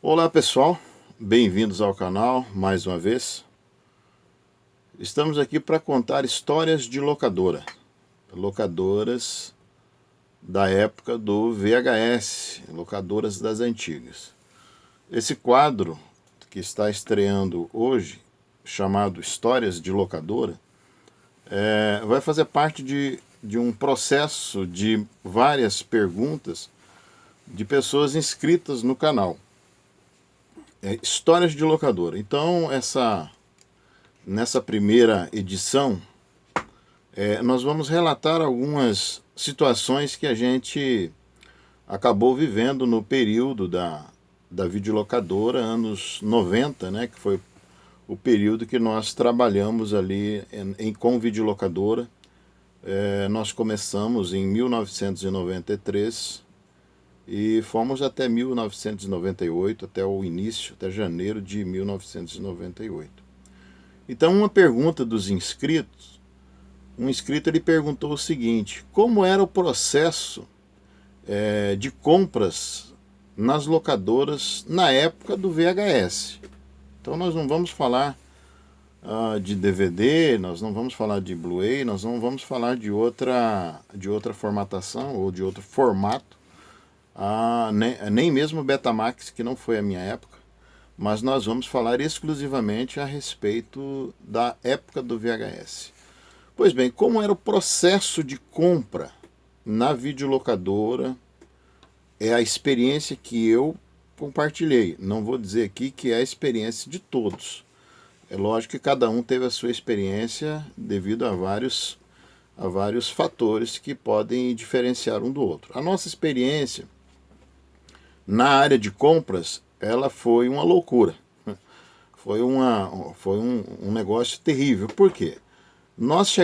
Olá pessoal, bem-vindos ao canal mais uma vez. Estamos aqui para contar histórias de locadoras da época do VHS, locadoras das antigas. Esse quadro que está estreando hoje, chamado Histórias de Locadora, vai fazer parte de um processo de várias perguntas de pessoas inscritas no canal. Histórias de locadora. Então, nessa primeira edição, nós vamos relatar algumas situações que a gente acabou vivendo no período da videolocadora, anos 90, né, que foi o período que nós trabalhamos ali com videolocadora. Nós começamos em 1993 e fomos até 1998, até o início, até janeiro de 1998. Então, uma pergunta dos inscritos, um inscrito ele perguntou o seguinte: como era o processo de compras nas locadoras na época do VHS? Então nós não vamos falar de DVD, nós não vamos falar de Blu-ray, nós não vamos falar de outra formatação ou de outro formato, nem mesmo Betamax, que não foi a minha época, mas nós vamos falar exclusivamente a respeito da época do VHS. Pois bem, como era o processo de compra na videolocadora, é a experiência que eu compartilhei. Não vou dizer aqui que é a experiência de todos. É lógico que cada um teve a sua experiência devido a vários fatores que podem diferenciar um do outro. A nossa experiência na área de compras, ela foi uma loucura. Foi um negócio terrível. Por quê? Nós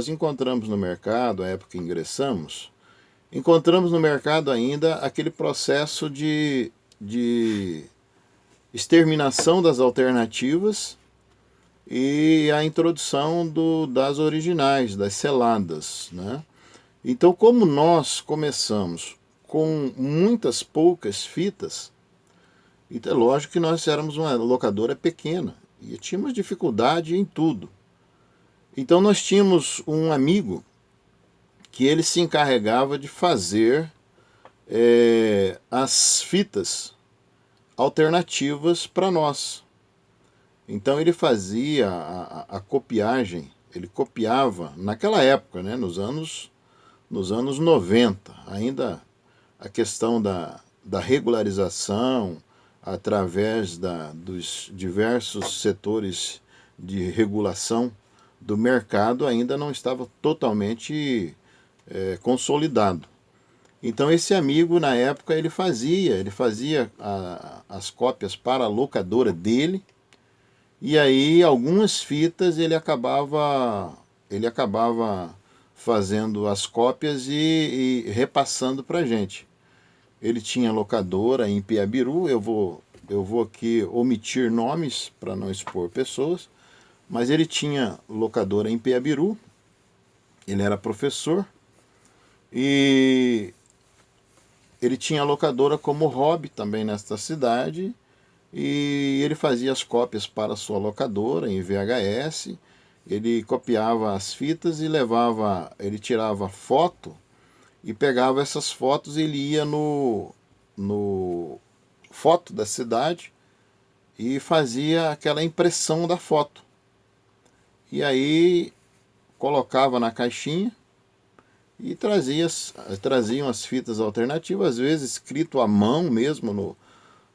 encontramos no mercado, a época que encontramos no mercado ainda aquele processo de exterminação das alternativas e a introdução das originais, das seladas, né? Então, como nós começamos com muitas poucas fitas, então é lógico que nós éramos uma locadora pequena e tínhamos dificuldade em tudo. Então nós tínhamos um amigo que ele se encarregava de fazer as fitas alternativas para nós. Então ele fazia a copiagem, ele copiava naquela época, né, nos anos 90, ainda a questão da regularização através dos diversos setores de regulação do mercado ainda não estava totalmente consolidado. Então esse amigo na época ele fazia as cópias para a locadora dele, e aí algumas fitas ele acabava fazendo as cópias e repassando para a gente. Ele tinha locadora em Piabiru, eu vou aqui omitir nomes para não expor pessoas, mas ele tinha locadora em Piabiru, ele era professor, e ele tinha locadora como hobby também nesta cidade, e ele fazia as cópias para a sua locadora em VHS, ele copiava as fitas e ele tirava foto e pegava essas fotos e ele ia no foto da cidade e fazia aquela impressão da foto. E aí colocava na caixinha e traziam as fitas alternativas, às vezes escrito à mão mesmo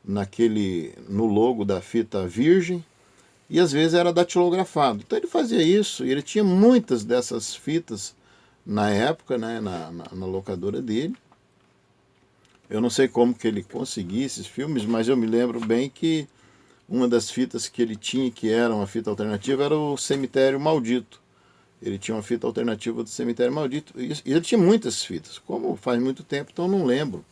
no logo da fita virgem, e às vezes era datilografado. Então ele fazia isso, e ele tinha muitas dessas fitas na época, né, na locadora dele. Eu não sei como que ele conseguia esses filmes, mas eu me lembro bem que uma das fitas que ele tinha, que era uma fita alternativa, era o Cemitério Maldito. Ele tinha uma fita alternativa do Cemitério Maldito. E ele tinha muitas fitas. Como faz muito tempo, então eu não lembro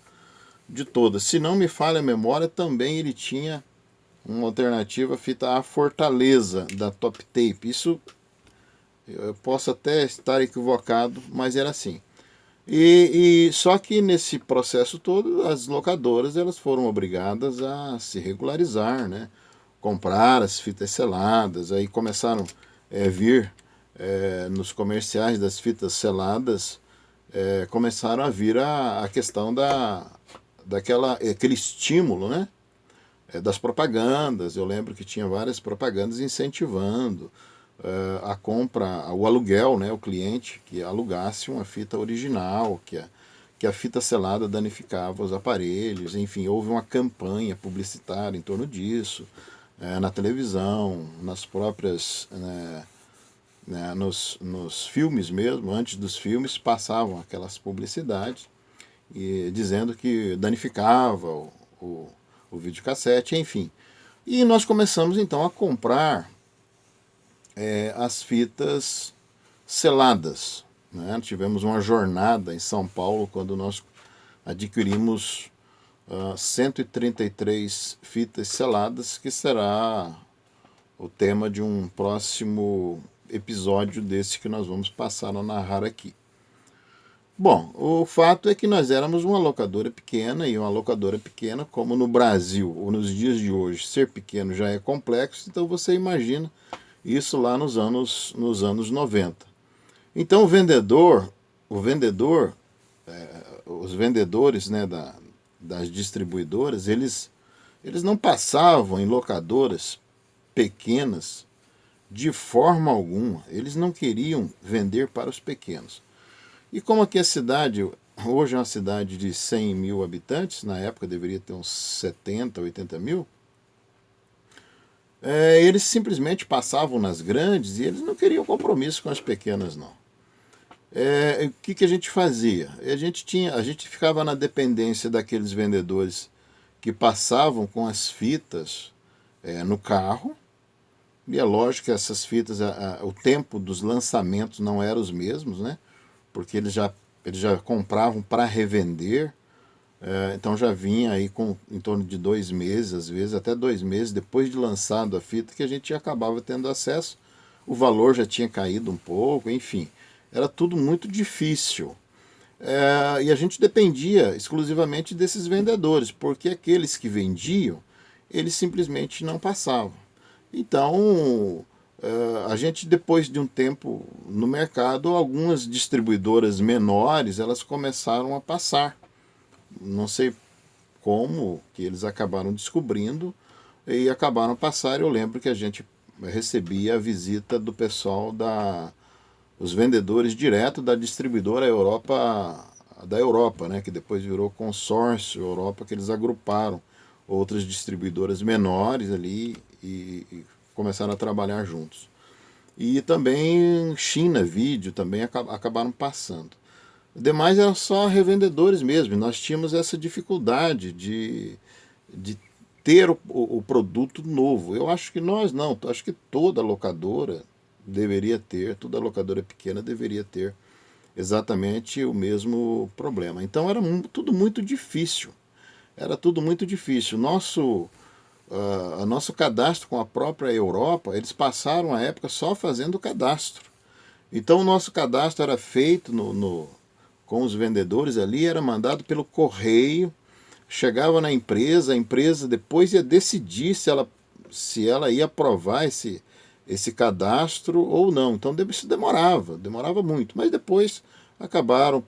de todas. Se não me falha a memória, também ele tinha uma alternativa, fita A Fortaleza, da Top Tape. Isso eu posso até estar equivocado, mas era assim. E só que nesse processo todo, as locadoras elas foram obrigadas a se regularizar, né? Comprar as fitas seladas, aí começaram a vir nos comerciais das fitas seladas, começaram a vir a questão aquele estímulo, né? Das propagandas. Eu lembro que tinha várias propagandas incentivando a compra, o aluguel, né? O cliente que alugasse uma fita original, que a fita selada danificava os aparelhos. Enfim, houve uma campanha publicitária em torno disso, na televisão, nas próprias, nos filmes mesmo, antes dos filmes, passavam aquelas publicidades dizendo que danificava o, o videocassete, enfim. E nós começamos então a comprar as fitas seladas. Né? Tivemos uma jornada em São Paulo quando nós adquirimos 133 fitas seladas, que será o tema de um próximo episódio desse que nós vamos passar a narrar aqui. Bom, o fato é que nós éramos uma locadora pequena, e uma locadora pequena, como no Brasil ou nos dias de hoje, ser pequeno já é complexo, então você imagina isso lá nos anos 90. Então os vendedores, né, das distribuidoras, eles não passavam em locadoras pequenas de forma alguma. Eles não queriam vender para os pequenos. E como aqui a cidade, hoje é uma cidade de 100 mil habitantes, na época deveria ter uns 70, 80 mil, eles simplesmente passavam nas grandes e eles não queriam compromisso com as pequenas, não. O que a gente fazia? A gente ficava na dependência daqueles vendedores que passavam com as fitas no carro. E é lógico que essas fitas, o tempo dos lançamentos não era os mesmos, né? Porque eles já compravam para revender. Então já vinha aí com em torno de 2 meses, às vezes até 2 meses depois de lançado a fita, que a gente acabava tendo acesso. O valor já tinha caído um pouco, enfim. Era tudo muito difícil. E a gente dependia exclusivamente desses vendedores, porque aqueles que vendiam, eles simplesmente não passavam. Então, a gente, depois de um tempo no mercado, algumas distribuidoras menores, elas começaram a passar. Não sei como que eles acabaram descobrindo e acabaram a passar. Eu lembro que a gente recebia a visita do pessoal os vendedores direto da distribuidora da Europa, né, que depois virou consórcio Europa, que eles agruparam outras distribuidoras menores ali e começaram a trabalhar juntos. E também China Vídeo também acabaram passando. Demais eram só revendedores mesmo. Nós tínhamos essa dificuldade de ter o produto novo. Eu acho que nós não, acho que toda locadora deveria ter, toda locadora pequena deveria ter exatamente o mesmo problema. Então era tudo muito difícil. Era tudo muito difícil. Nosso cadastro com a própria Europa, eles passaram a época só fazendo o cadastro. Então o nosso cadastro era feito com os vendedores ali, era mandado pelo correio, chegava na empresa, a empresa depois ia decidir se ela ia aprovar esse cadastro ou não. Então isso demorava muito, mas depois acabaram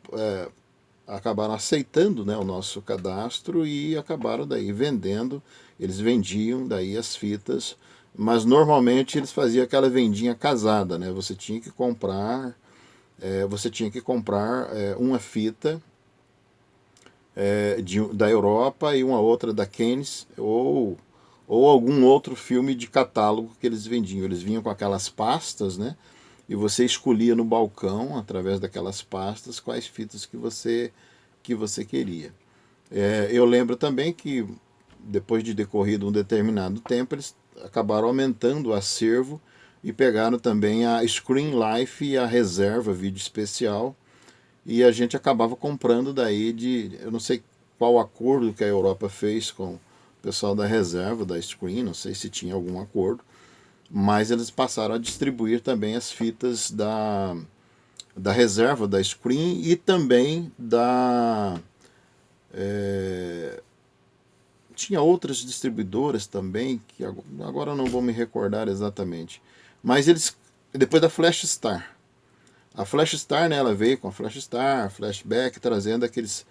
aceitando, né, o nosso cadastro e acabaram daí vendendo. Eles vendiam daí as fitas, mas normalmente eles faziam aquela vendinha casada, né? Você tinha que comprar uma fita da Europa e uma outra da Cannes, ou algum outro filme de catálogo que eles vendiam. Eles vinham com aquelas pastas, né? E você escolhia no balcão, através daquelas pastas, quais fitas que você queria. Eu lembro também que, depois de decorrido um determinado tempo, eles acabaram aumentando o acervo e pegaram também a Screen Life e a reserva vídeo especial, e a gente acabava comprando daí eu não sei qual acordo que a Europa fez com o pessoal da reserva, da Screen, não sei se tinha algum acordo, mas eles passaram a distribuir também as fitas da reserva da Screen e também tinha outras distribuidoras também, que agora não vou me recordar exatamente. Mas eles, depois da Flash Star. A Flash Star, né, ela veio com a Flash Star, Flashback, trazendo aqueles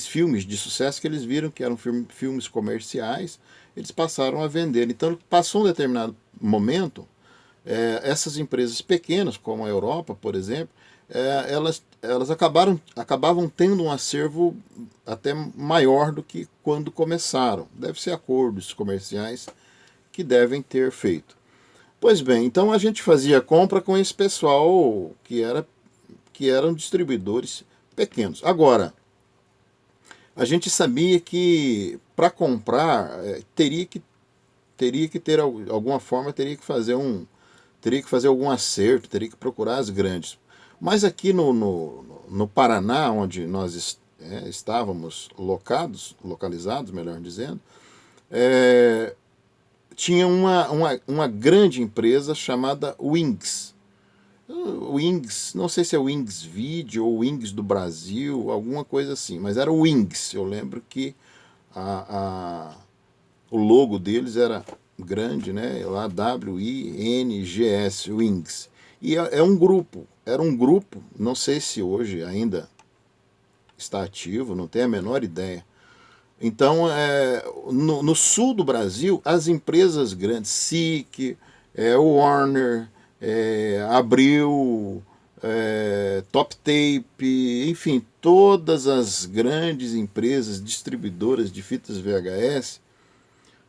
filmes de sucesso que eles viram que eram filmes comerciais, eles passaram a vender. Então, passou um determinado momento, essas empresas pequenas, como a Europa, por exemplo, elas acabavam tendo um acervo até maior do que quando começaram. Deve ser acordos comerciais que devem ter feito. Pois bem, então a gente fazia compra com esse pessoal que eram distribuidores pequenos. Agora, a gente sabia que para comprar teria que ter alguma forma, teria que fazer algum acerto, teria que procurar as grandes. Mas aqui no Paraná, onde nós estávamos localizados, melhor dizendo, tinha uma grande empresa chamada Wings. Wings, não sei se é Wings Video ou Wings do Brasil, alguma coisa assim, mas era Wings. Eu lembro que o logo deles era grande, né? Lá WINGS, Wings. E era um grupo, não sei se hoje ainda está ativo, não tenho a menor ideia. Então, no sul do Brasil, as empresas grandes, SIC, Warner, Abril, Top Tape, enfim, todas as grandes empresas distribuidoras de fitas VHS,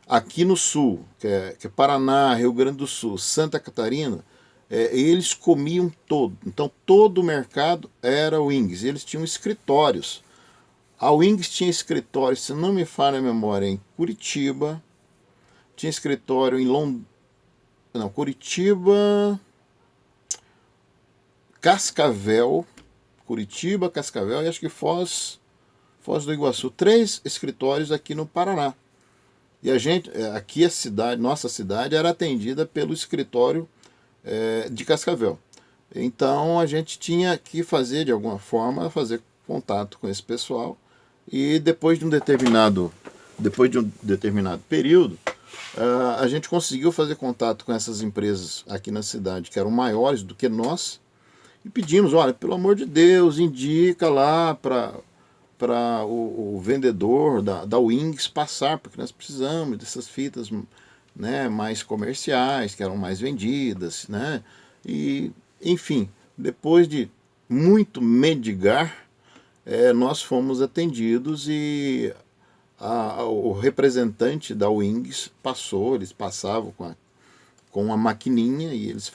aqui no sul, que é Paraná, Rio Grande do Sul, Santa Catarina, eles comiam todo. Então, todo o mercado era Wings. Eles tinham escritórios. A Wings tinha escritório, se não me falha a memória, em Curitiba, tinha escritório em Curitiba, Cascavel, Curitiba, Cascavel e acho que Foz do Iguaçu. 3 escritórios aqui no Paraná. E a gente, aqui nossa cidade era atendida pelo escritório de Cascavel. Então a gente tinha que fazer, de alguma forma, fazer contato com esse pessoal. E depois de um determinado período, a gente conseguiu fazer contato com essas empresas aqui na cidade, que eram maiores do que nós, e pedimos, olha, pelo amor de Deus, indica lá para o vendedor da Wings passar, porque nós precisamos dessas fitas, né, mais comerciais, que eram mais vendidas, né? E, enfim, depois de muito mendigar, nós fomos atendidos e o representante da Wings eles passavam com uma maquininha e eles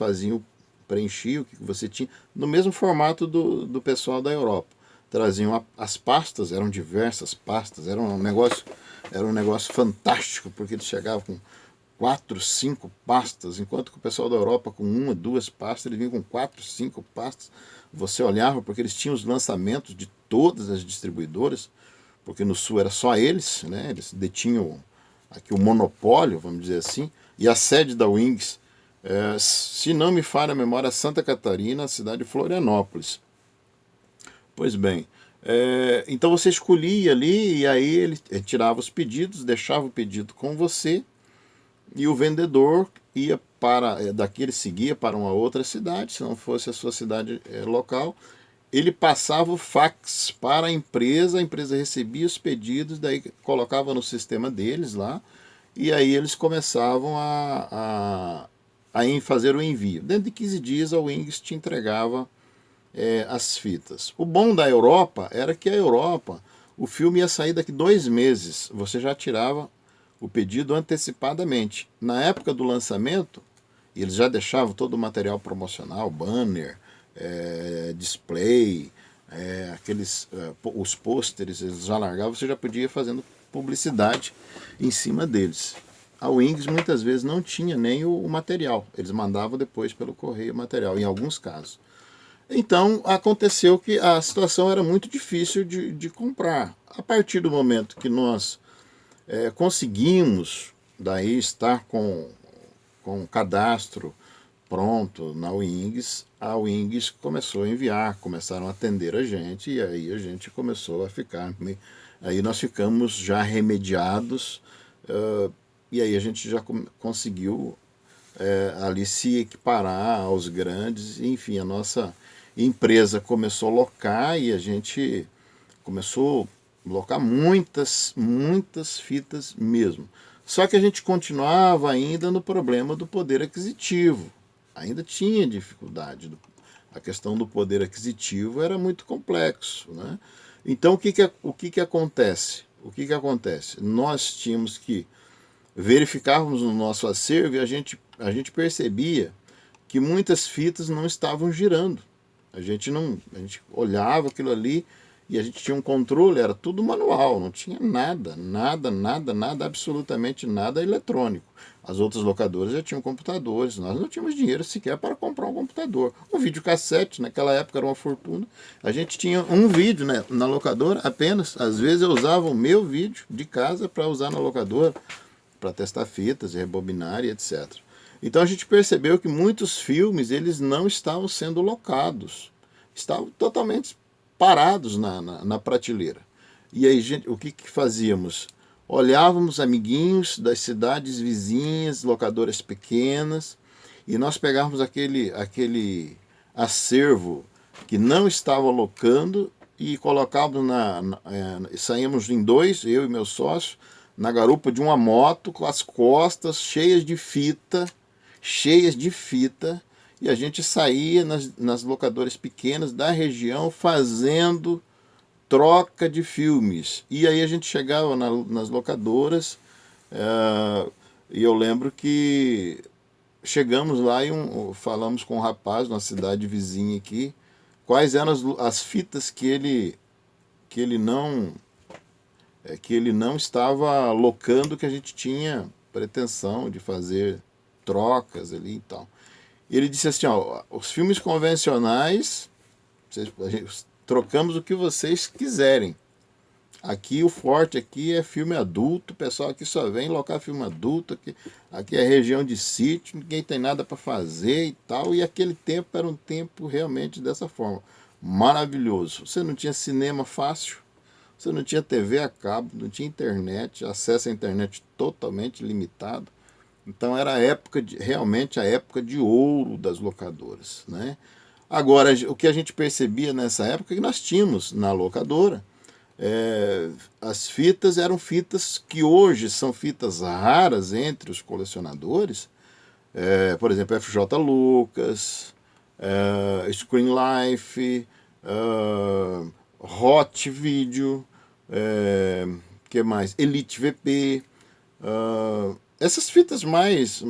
preenchiam o que você tinha, no mesmo formato do pessoal da Europa. Traziam as pastas, eram diversas pastas, era um negócio fantástico, porque eles chegavam com 4, 5 pastas, enquanto que o pessoal da Europa com 1, 2 pastas, eles vinham com 4, 5 pastas. Você olhava, porque eles tinham os lançamentos de todas as distribuidoras, porque no sul era só eles, né? Eles detinham aqui o monopólio, vamos dizer assim, e a sede da Wings, se não me falha a memória, Santa Catarina, a cidade de Florianópolis. Pois bem, então você escolhia ali e aí ele tirava os pedidos, deixava o pedido com você e o vendedor ia daqui ele seguia para uma outra cidade, se não fosse a sua cidade local, ele passava o fax para a empresa recebia os pedidos, daí colocava no sistema deles lá, e aí eles começavam a fazer o envio. Dentro de 15 dias a Wings te entregava as fitas. O bom da Europa era que a Europa, o filme ia sair daqui 2 meses, você já tirava o pedido antecipadamente. Na época do lançamento, eles já deixavam todo o material promocional, banner, display, os pôsteres, eles já largavam, você já podia ir fazendo publicidade em cima deles. A Wings muitas vezes não tinha nem o material, eles mandavam depois pelo correio o material, em alguns casos. Então aconteceu que a situação era muito difícil de comprar. A partir do momento que nós conseguimos daí estar com cadastro pronto na Wings, a Wings começou a enviar, começaram a atender a gente, e aí a gente começou a ficar. Aí nós ficamos já remediados, e aí a gente já conseguiu ali se equiparar aos grandes, enfim, a nossa empresa começou a locar e a gente começou a locar muitas fitas mesmo. Só que a gente continuava ainda no problema do poder aquisitivo. Ainda tinha dificuldade. A questão do poder aquisitivo era muito complexo. Né? Então, o que acontece? O que acontece? Nós tínhamos que verificávamos no nosso acervo e a gente percebia que muitas fitas não estavam girando. A gente olhava aquilo ali e a gente tinha um controle, era tudo manual, não tinha nada, absolutamente nada eletrônico. As outras locadoras já tinham computadores, nós não tínhamos dinheiro sequer para comprar um computador. Um videocassete, naquela época era uma fortuna. A gente tinha um vídeo, né, na locadora apenas. Às vezes eu usava o meu vídeo de casa para usar na locadora, para testar fitas, rebobinar e etc. Então a gente percebeu que muitos filmes eles não estavam sendo locados, estavam totalmente parados na prateleira. E aí, gente, o que fazíamos? Olhávamos amiguinhos das cidades vizinhas, locadoras pequenas, e nós pegávamos aquele acervo que não estava locando e colocávamos saímos em dois, eu e meu sócio, na garupa de uma moto com as costas cheias de fita, e a gente saía nas locadoras pequenas da região fazendo troca de filmes. E aí a gente chegava nas locadoras, e eu lembro que chegamos lá e falamos com um rapaz na cidade vizinha aqui, quais eram as fitas que ele não estava locando, que a gente tinha pretensão de fazer trocas ali e tal. Ele disse assim, ó, os filmes convencionais, trocamos o que vocês quiserem. Aqui o forte aqui é filme adulto, o pessoal aqui só vem locar filme adulto, aqui é região de sítio, ninguém tem nada para fazer e tal. E aquele tempo era um tempo realmente dessa forma. Maravilhoso. Você não tinha cinema fácil, você não tinha TV a cabo, não tinha internet, acesso à internet totalmente limitado. Então era realmente a época de ouro das locadoras. Né? Agora, o que a gente percebia nessa época é que nós tínhamos na locadora, as fitas eram fitas que hoje são fitas raras entre os colecionadores, por exemplo, FJ Lucas, Screen Life, Hot Video, que mais? Elite VP, essas fitas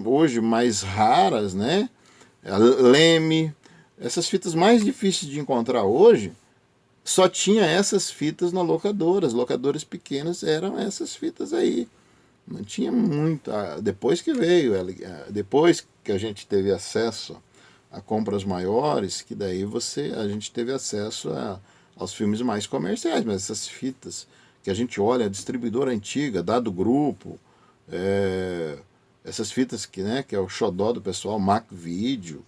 hoje mais raras, né? Leme, essas fitas mais difíceis de encontrar hoje, só tinha essas fitas na locadora. As locadoras pequenas eram essas fitas aí. Não tinha muito. Depois que veio, depois que a gente teve acesso a compras maiores, que daí a gente teve acesso aos filmes mais comerciais, mas essas fitas que a gente olha, a distribuidora antiga, Dado Grupo, essas fitas que é o xodó do pessoal, Mac Video,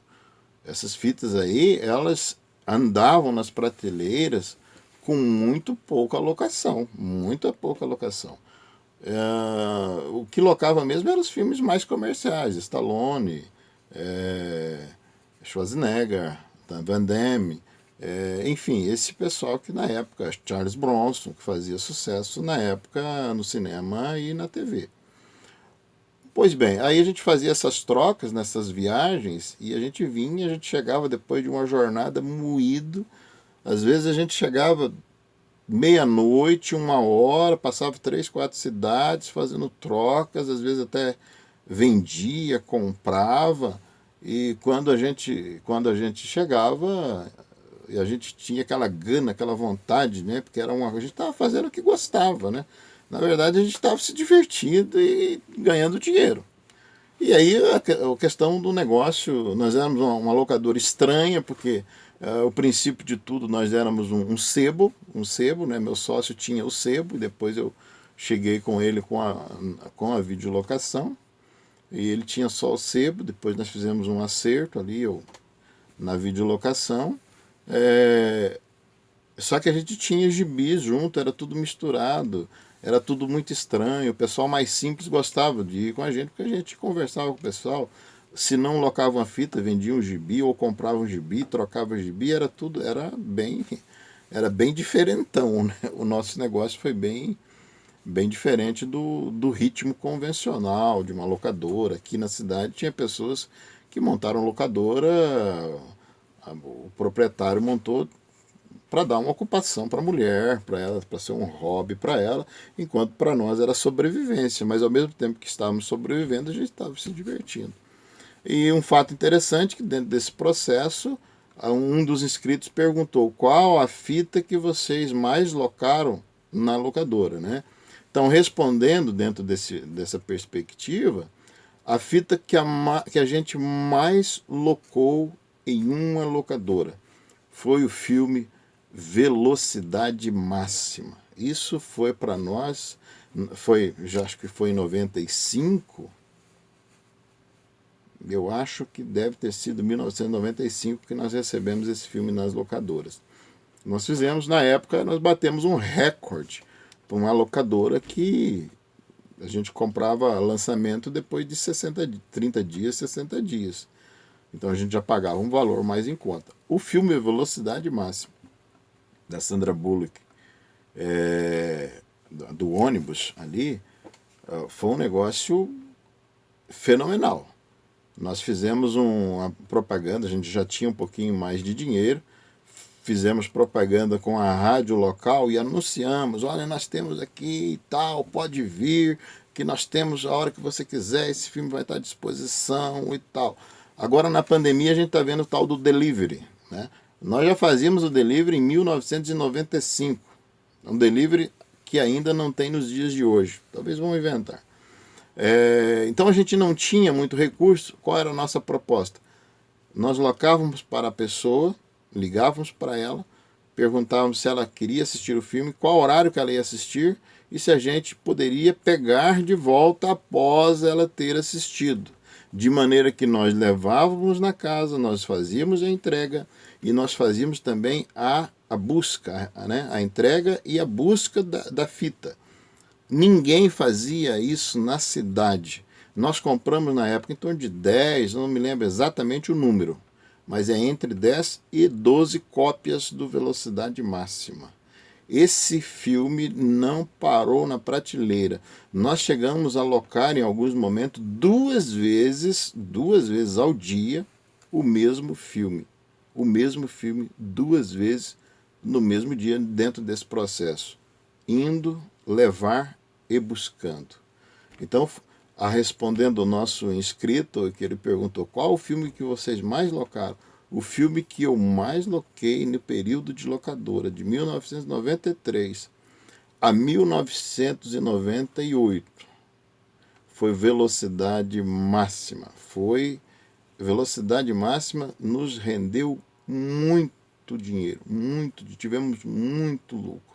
essas fitas aí, elas andavam nas prateleiras com muito pouca alocação. O que locava mesmo eram os filmes mais comerciais, Stallone, Schwarzenegger, Van Damme, enfim, esse pessoal que na época, Charles Bronson, que fazia sucesso na época no cinema e na TV. Pois bem, aí a gente fazia essas trocas nessas viagens e a gente chegava depois de uma jornada moído. Às vezes a gente chegava meia-noite, 1 hora, passava 3, 4 cidades fazendo trocas, às vezes até vendia, comprava. E quando a gente chegava, a gente tinha aquela gana, aquela vontade, né? Porque a gente estava fazendo o que gostava, né? Na verdade, a gente estava se divertindo e ganhando dinheiro. E aí a questão do negócio, nós éramos uma locadora estranha, porque o princípio de tudo, nós éramos um sebo, né? Meu sócio tinha o sebo, depois eu cheguei com ele com a videolocação. e ele tinha só o sebo. Depois nós fizemos um acerto ali na videolocação. Só que a gente tinha gibis junto, era tudo misturado, era tudo muito estranho. O pessoal mais simples gostava de ir com a gente, porque a gente conversava com o pessoal. Se não locavam a fita, vendiam um gibi, ou compravam um gibi, trocavam gibi, era tudo, era bem diferentão, né? O nosso negócio foi bem diferente do ritmo convencional de uma locadora. Aqui na cidade tinha pessoas que montaram locadora, o proprietário montou para dar uma ocupação para a mulher, para ela, para ser um hobby para ela, enquanto para nós era sobrevivência, mas ao mesmo tempo que estávamos sobrevivendo, a gente estava se divertindo. E um fato interessante que dentro desse processo, um dos inscritos perguntou qual a fita que vocês mais locaram na locadora, né? Então, respondendo dentro dessa perspectiva, a fita que a gente mais locou em uma locadora foi o filme Velocidade Máxima. Isso foi para nós, já acho que foi em 95, eu acho que deve ter sido 1995 que nós recebemos esse filme nas locadoras. Nós fizemos, na época, nós batemos um recorde para uma locadora que a gente comprava lançamento depois de 30 dias, 60 dias. Então a gente já pagava um valor mais em conta. O filme Velocidade Máxima, da Sandra Bullock, do ônibus ali, foi um negócio fenomenal. Nós fizemos uma propaganda, a gente já tinha um pouquinho mais de dinheiro, fizemos propaganda com a rádio local e anunciamos, olha, nós temos aqui e tal, pode vir, que nós temos a hora que você quiser, esse filme vai estar à disposição e tal. Agora na pandemia a gente está vendo o tal do delivery, né? Nós já fazíamos o delivery em 1995, um delivery que ainda não tem nos dias de hoje, talvez vão inventar. Então a gente não tinha muito recurso. Qual era a nossa proposta? Nós locávamos para a pessoa, ligávamos para ela, perguntávamos se ela queria assistir o filme, qual horário que ela ia assistir e se a gente poderia pegar de volta após ela ter assistido. De maneira que nós levávamos na casa, nós fazíamos a entrega e nós fazíamos também a busca, né? A entrega e a busca da fita. Ninguém fazia isso na cidade. Nós compramos na época em torno de 10, não me lembro exatamente o número, mas é entre 10 e 12 cópias do Velocidade Máxima. Esse filme não parou na prateleira. Nós chegamos a alocar em alguns momentos duas vezes ao dia o mesmo filme. O mesmo filme duas vezes no mesmo dia dentro desse processo. Indo, levar e buscando. Então, respondendo ao nosso inscrito, que ele perguntou qual o filme que vocês mais locaram, o filme que eu mais loquei no período de locadora, de 1993 a 1998, foi Velocidade Máxima. Velocidade Máxima nos rendeu muito dinheiro, tivemos muito lucro.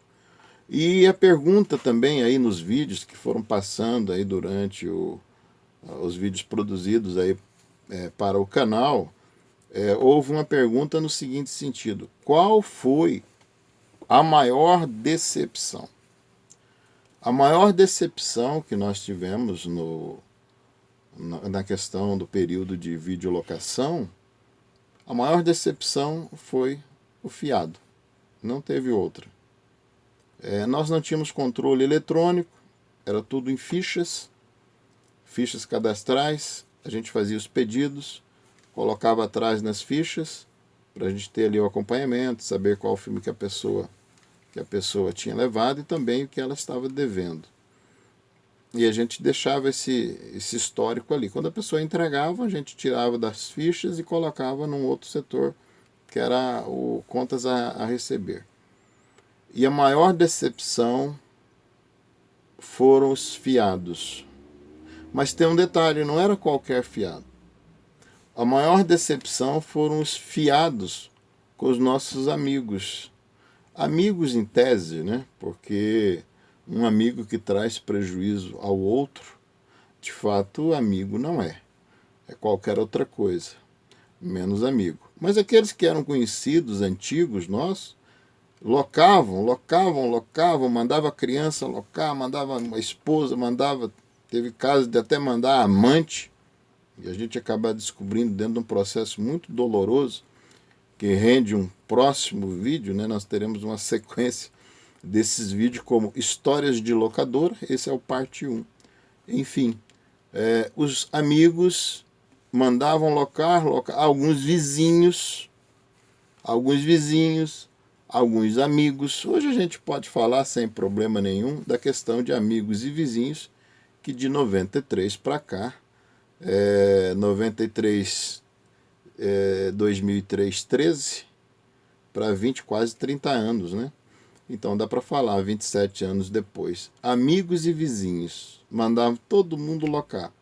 E a pergunta também aí nos vídeos que foram passando aí durante os vídeos produzidos aí para o canal, houve uma pergunta no seguinte sentido: qual foi a maior decepção? A maior decepção que nós tivemos na questão do período de videolocação, a maior decepção foi o fiado. Não teve outra. Nós não tínhamos controle eletrônico, era tudo em fichas cadastrais. A gente fazia os pedidos, colocava atrás nas fichas, para a gente ter ali o acompanhamento, saber qual filme que a pessoa tinha levado e também o que ela estava devendo. E a gente deixava esse histórico ali. Quando a pessoa entregava, a gente tirava das fichas e colocava num outro setor, que era o contas a receber. E a maior decepção foram os fiados. Mas tem um detalhe, não era qualquer fiado. A maior decepção foram os fiados com os nossos amigos. Amigos em tese, né? Porque um amigo que traz prejuízo ao outro de fato, amigo não é. É qualquer outra coisa, menos amigo. Mas aqueles que eram conhecidos, antigos, nós, locavam, mandava a criança locar, mandava uma esposa, mandava, teve casos de até mandar amante, e a gente acaba descobrindo dentro de um processo muito doloroso, que rende um próximo vídeo, né? Nós teremos uma sequência desses vídeos como Histórias de Locador, esse é o parte 1. Enfim, os amigos mandavam locar, alguns vizinhos, alguns amigos. Hoje a gente pode falar sem problema nenhum da questão de amigos e vizinhos, que de 93 para cá, 93, 2003, 13, para 20, quase 30 anos, né? Então dá para falar, 27 anos depois. Amigos e vizinhos mandavam todo mundo locar.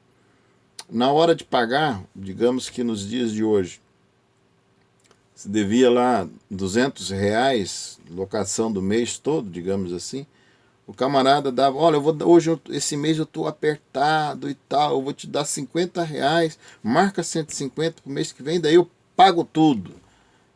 Na hora de pagar, digamos que nos dias de hoje, se devia lá R$ 200, locação do mês todo, digamos assim, o camarada dava, olha, esse mês eu estou apertado e tal, eu vou te dar R$ 50, marca 150 para o mês que vem, daí eu pago tudo.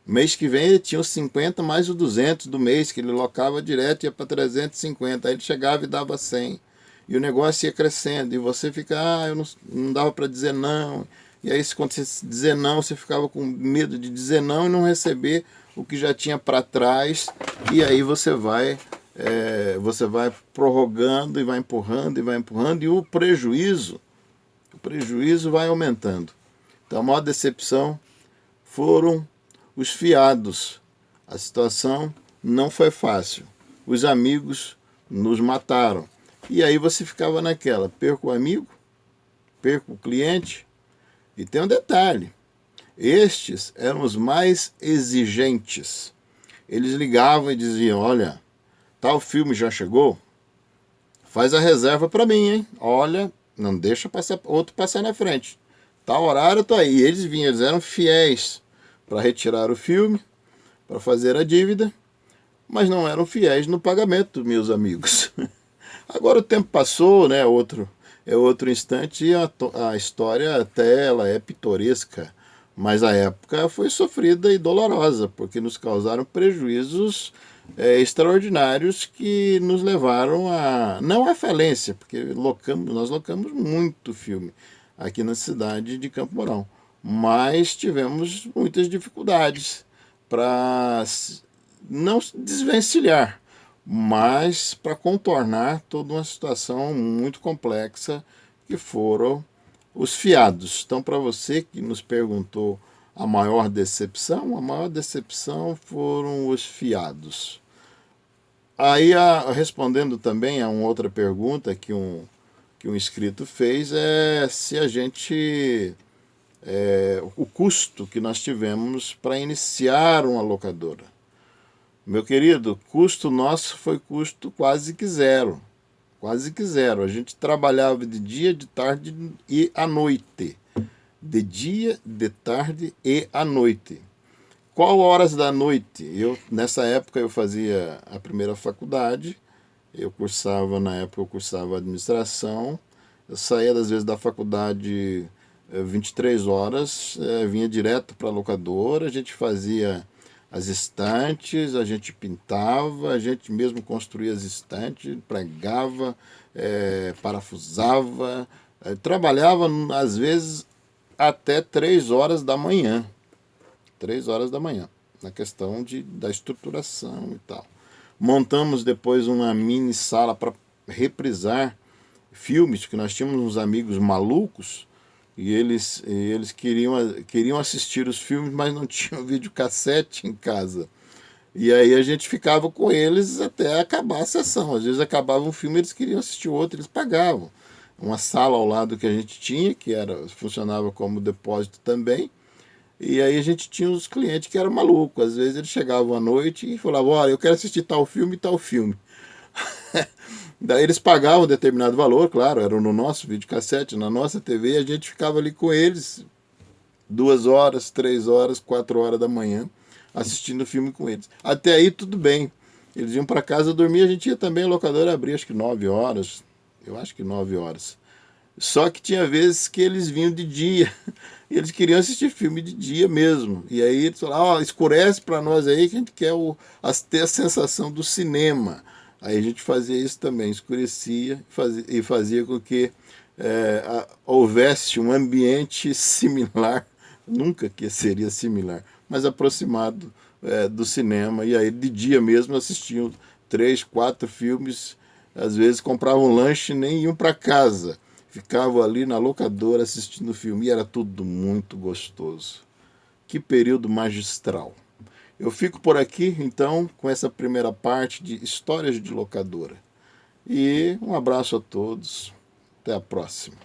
Mês que vem ele tinha os 50 mais os 200 do mês, que ele locava direto, ia para 350, aí ele chegava e dava 100. E o negócio ia crescendo, e você fica, eu não dava para dizer não. E aí quando você dizer não, você ficava com medo de dizer não e não receber o que já tinha para trás, e aí você vai prorrogando e vai empurrando, e o prejuízo vai aumentando. Então a maior decepção foram os fiados. A situação não foi fácil. Os amigos nos mataram. E aí você ficava naquela, perco o amigo, perco o cliente. E tem um detalhe, estes eram os mais exigentes. Eles ligavam e diziam, olha, tal filme já chegou? Faz a reserva para mim, hein? Olha, não deixa outro passar na frente. Tal horário eu tô aí. E eles eram fiéis para retirar o filme, para fazer a dívida, mas não eram fiéis no pagamento, meus amigos. Agora o tempo passou, né? É outro instante, e a história até ela é pitoresca, mas a época foi sofrida e dolorosa, porque nos causaram prejuízos extraordinários que nos levaram não à falência, porque nós locamos muito filme aqui na cidade de Campo Mourão, mas tivemos muitas dificuldades para não desvencilhar, mas para contornar toda uma situação muito complexa que foram os fiados. Então, para você que nos perguntou a maior decepção foram os fiados. Aí, respondendo também a uma outra pergunta que um inscrito fez, é se a gente... o custo que nós tivemos para iniciar uma locadora. Meu querido, custo nosso foi custo quase que zero. Quase que zero. A gente trabalhava de dia, de tarde e à noite. De dia, de tarde e à noite. Qual horas da noite? Nessa época eu fazia a primeira faculdade. Na época eu cursava administração. Eu saía às vezes da faculdade 23 horas, vinha direto para a locadora, a gente fazia as estantes, a gente pintava, a gente mesmo construía as estantes, pregava, parafusava, trabalhava às vezes até 3 horas da manhã. 3 horas da manhã, na questão da estruturação e tal. Montamos depois uma mini sala para reprisar filmes, que nós tínhamos uns amigos malucos, e eles queriam assistir os filmes, mas não tinham videocassete em casa. E aí a gente ficava com eles até acabar a sessão. Às vezes acabava um filme, eles queriam assistir outro, eles pagavam. Uma sala ao lado que a gente tinha, que funcionava como depósito também. E aí a gente tinha os clientes que eram malucos. Às vezes eles chegavam à noite e falavam, olha, eu quero assistir tal filme e tal filme. Daí eles pagavam um determinado valor, claro, era no nosso videocassete, na nossa TV, e a gente ficava ali com eles 2 horas, 3 horas, 4 horas da manhã, assistindo o filme com eles. Até aí tudo bem. Eles iam para casa dormir, a gente ia também, a locadora abria acho que 9 horas, eu acho que 9 horas. Só que tinha vezes que eles vinham de dia, e eles queriam assistir filme de dia mesmo. E aí eles falavam, ó, escurece para nós aí que a gente quer ter a sensação do cinema. Aí a gente fazia isso também, escurecia e fazia com que houvesse um ambiente similar, nunca que seria similar, mas aproximado do cinema. E aí de dia mesmo assistiam 3, 4 filmes, às vezes compravam um lanche e nem iam para casa. Ficavam ali na locadora assistindo o filme e era tudo muito gostoso. Que período magistral. Eu fico por aqui, então, com essa primeira parte de histórias de locadora. E um abraço a todos. Até a próxima.